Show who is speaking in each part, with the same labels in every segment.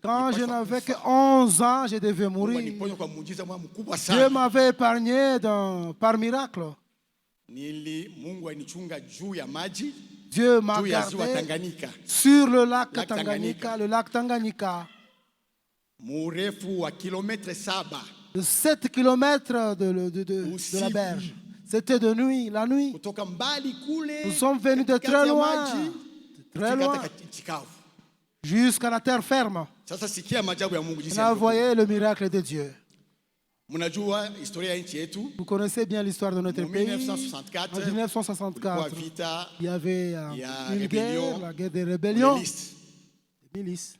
Speaker 1: Quand je n'avais que 11 ans, je devais mourir. Dieu m'avait épargné par miracle. Dieu m'a gardé sur le lac Tanganyika, le lac Tanganyika. De 7 kilomètres de la berge. C'était de nuit, la nuit. Nous sommes venus de très loin, jusqu'à la terre ferme. On a envoyé le miracle de Dieu. Vous connaissez bien l'histoire de notre pays. En 1964, il y avait une guerre, la guerre des rébellions, des milices.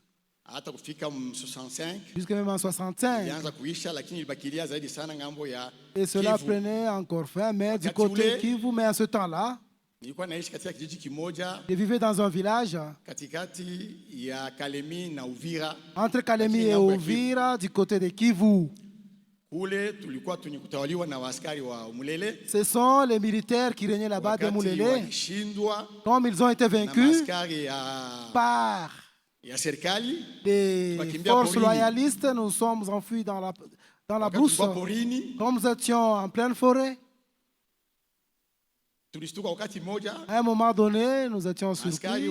Speaker 1: Jusqu'à même en 65. Et cela prenait encore fin, mais du côté Kivu, mais à ce temps-là, je vivais dans un village entre Kalemi et Uvira, du côté de Kivu. Ce sont les militaires qui régnaient là-bas de Moulélé. Comme ils ont été vaincus par les forces loyalistes, nous sommes enfuis dans la brousse. Comme nous étions en pleine forêt, à un moment donné, nous étions surpris.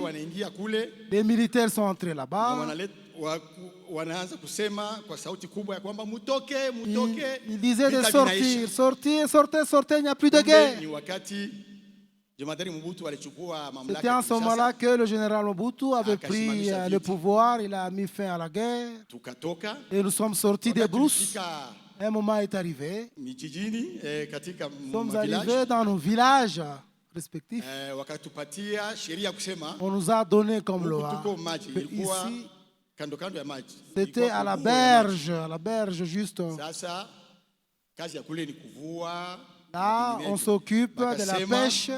Speaker 1: Les militaires sont entrés là-bas. Ils disaient de sortir, sortez, il n'y a plus de guerre. C'était en ce moment-là que le général Mobutu avait pris le pouvoir, il a mis fin à la guerre. Et nous sommes sortis des brousses. Un moment est arrivé. Nous sommes arrivés dans nos villages respectifs. On nous a donné comme loi. Ici, c'était à la berge juste. Là, on s'occupe de la pêche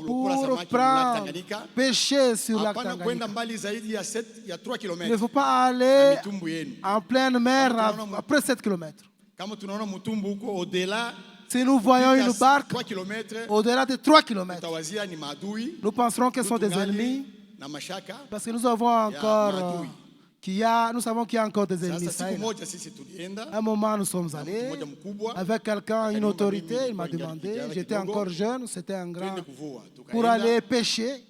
Speaker 1: pour pêcher sur la Tanganyika. Il ne faut pas aller en pleine mer après 7 km. Si nous voyons une barque au-delà de 3 km, nous penserons que ce sont des ennemis parce que nous avons encore... nous savons qu'il y a encore des ennemis. À un moment, nous sommes allés avec quelqu'un, une autorité, il m'a demandé, j'étais encore jeune, c'était un grand, pour aller pêcher.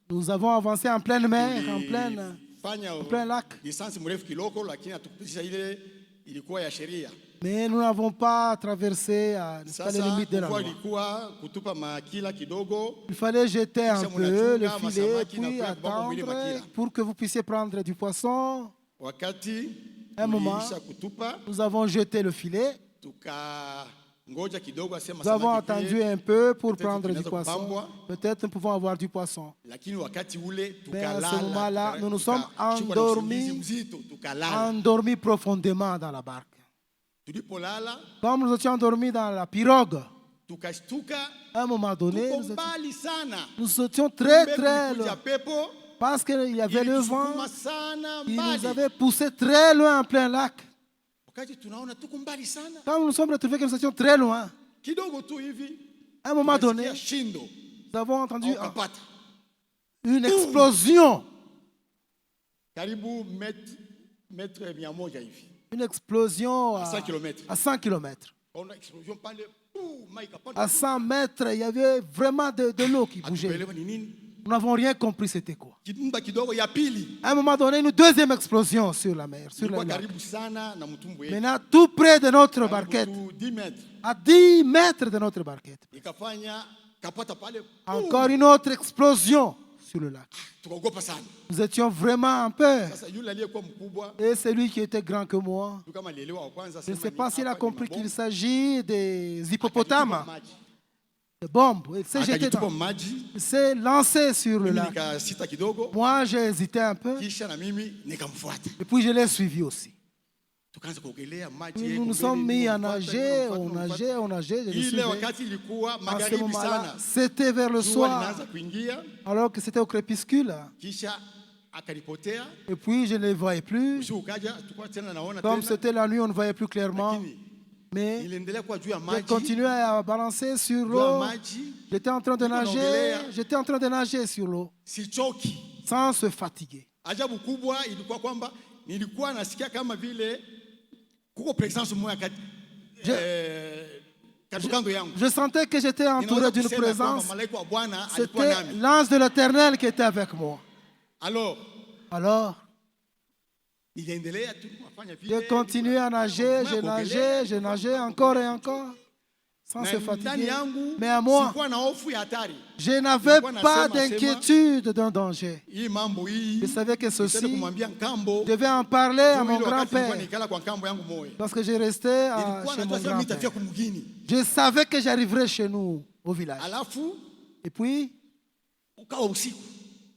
Speaker 1: Nous avons avancé en pleine mer, en plein lac. Mais nous n'avons pas traversé les limites de la loi. Il fallait jeter un peu le filet, puis attendre pour que vous puissiez prendre du poisson. Un moment, nous avons jeté le filet. Nous avons attendu un peu pour prendre du poisson. Peut-être nous pouvons avoir du poisson. Mais à ce moment-là, nous nous sommes endormis profondément dans la barque. Comme nous étions endormis dans la pirogue, à un moment donné, nous étions très très loin. Parce qu'il y avait le vent qui nous avait poussé très loin en plein lac. Quand nous nous sommes retrouvés que nous étions très loin, à un moment donné, nous avons entendu une explosion. Une explosion à 100 km. À 100 mètres, il y avait vraiment de l'eau qui bougeait. Nous n'avons rien compris c'était quoi. À un moment donné, une deuxième explosion sur la mer, sur le lac. Maintenant, tout près de notre barquette, à 10 mètres de notre barquette. Encore une autre explosion sur le lac. Nous étions vraiment en peur. Et celui qui était grand que moi, je ne sais pas s'il a compris qu'il s'agit des hippopotames, des bombes. Il s'est lancé sur le lac. Moi, j'ai hésité un peu. Et puis, je l'ai suivi aussi. Nous nous sommes mis à nager, on nageait. À ce moment-là, c'était vers le soir, alors que c'était au crépuscule. Et puis je ne les voyais plus. Comme c'était la nuit, on ne voyait plus clairement. Mais je continuais à balancer sur l'eau. J'étais en train de nager sur l'eau sans se fatiguer.
Speaker 2: Ajabu kubwa ilikuwa kwamba nilikuwa nasikia kama vile kuko presence moja
Speaker 1: je sentais que j'étais entouré d'une présence. C'était l'ange de l'Éternel qui était avec moi. Alors, j'ai continué à nager, j'ai nagé encore et encore, sans se fatiguer. Mais à moi, je n'avais pas d'inquiétude d'un danger. Je savais que ceci, je devais en parler à mon grand-père. Parce que je restais chez mon grand-père. Je savais que j'arriverais chez nous, au village. Et puis,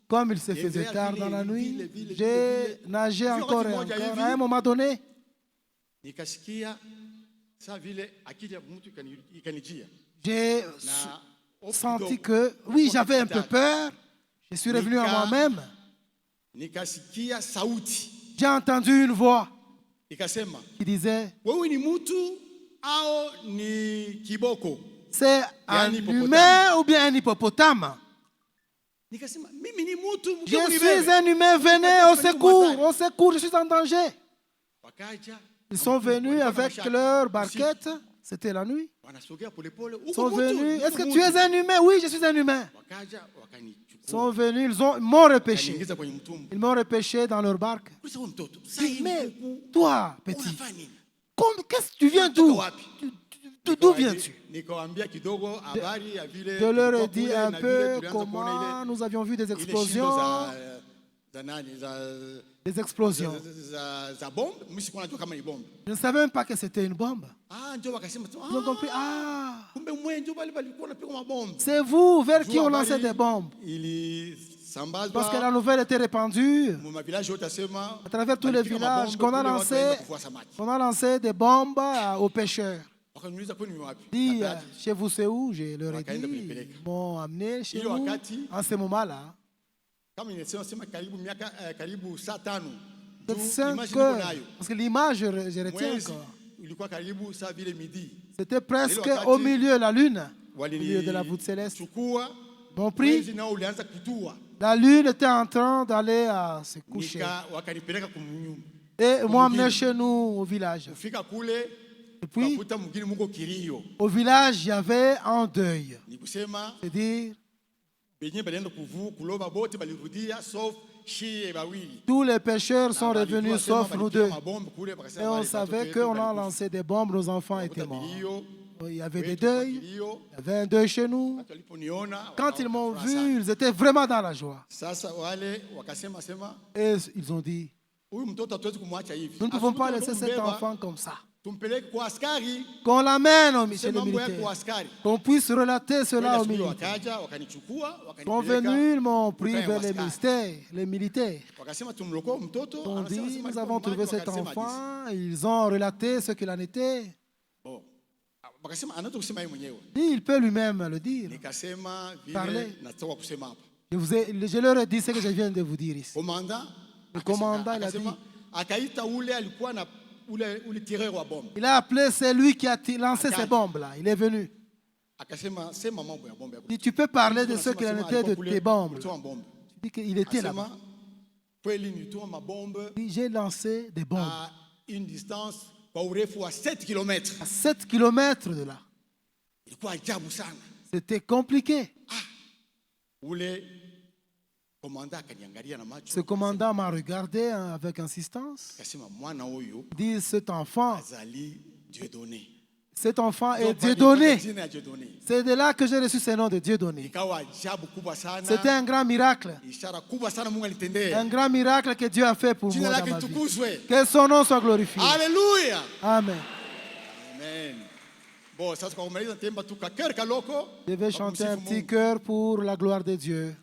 Speaker 1: comme il se faisait tard dans la nuit, j'ai nagé encore et encore. À un moment donné, j'ai senti que, oui, j'avais un peu peur. Je suis revenu à moi-même. J'ai entendu une voix qui disait, c'est un humain ou bien un hippopotame? Je suis un humain, venez au secours, je suis en danger. Ils sont venus avec leur barquette, c'était la nuit. Ils sont venus, est-ce que tu es un humain? Oui, je suis un humain. Ils sont venus, ils m'ont repêché. Ils m'ont repêché dans leur barque. Mais toi, petit, qu'est-ce que tu viens d'où? D'où viens-tu? Je leur ai dit un peu comment nous avions vu des explosions. Des explosions. Je ne savais même pas que c'était une bombe. Ils ont compris, c'est vous vers qui on lançait des bombes. Parce que la nouvelle était répandue à travers tous les villages qu'on a lancé des bombes aux pêcheurs. Dit, chez vous c'est où? Je leur ai dit, ils m'ont amené chez nous en ce moment-là. Parce que l'image, je retiens encore. C'était presque au milieu de la lune, au milieu de la voûte céleste. Mon prix, la lune était en train d'aller se coucher. Et ils m'ont amené chez nous au village. Et puis, au village, il y avait un deuil. C'est-à-dire, tous les pêcheurs sont revenus sauf nous deux. Et on savait qu'on a lancé des bombes, nos enfants étaient morts. Il y avait des deuils, il y avait un deuil chez nous. Quand ils m'ont vu, ils étaient vraiment dans la joie. Et ils ont dit, nous ne pouvons pas laisser cet enfant comme ça. Qu'on l'amène chez les militaires, qu'on puisse relater cela aux militaires. Ils sont venus, ils m'ont pris vers les militaires. Ils ont dit, nous avons trouvé cet enfant, ils ont relaté ce qu'il en était. Il peut lui-même le dire, parler. Je leur ai dit ce que je viens de vous dire ici. Le commandant, il a dit, il a appelé celui qui a lancé ces bombes-là. Il est venu. Il dit, tu peux parler de ce qu'il en était de tes bombes. Tu dis qu'il était là-bas. J'ai lancé des bombes.
Speaker 2: À une distance à 7 km.
Speaker 1: À 7 km de là. C'était compliqué. Ce commandant m'a regardé avec insistance. Il dit, cet enfant est Dieudonné. C'est de là que j'ai reçu ce nom de Dieudonné. C'était un grand miracle. Un grand miracle que Dieu a fait pour moi dans ma vie. Que son nom soit glorifié.
Speaker 2: Alléluia.
Speaker 1: Amen.
Speaker 2: Amen.
Speaker 1: Je vais chanter un petit cœur pour la gloire de Dieu.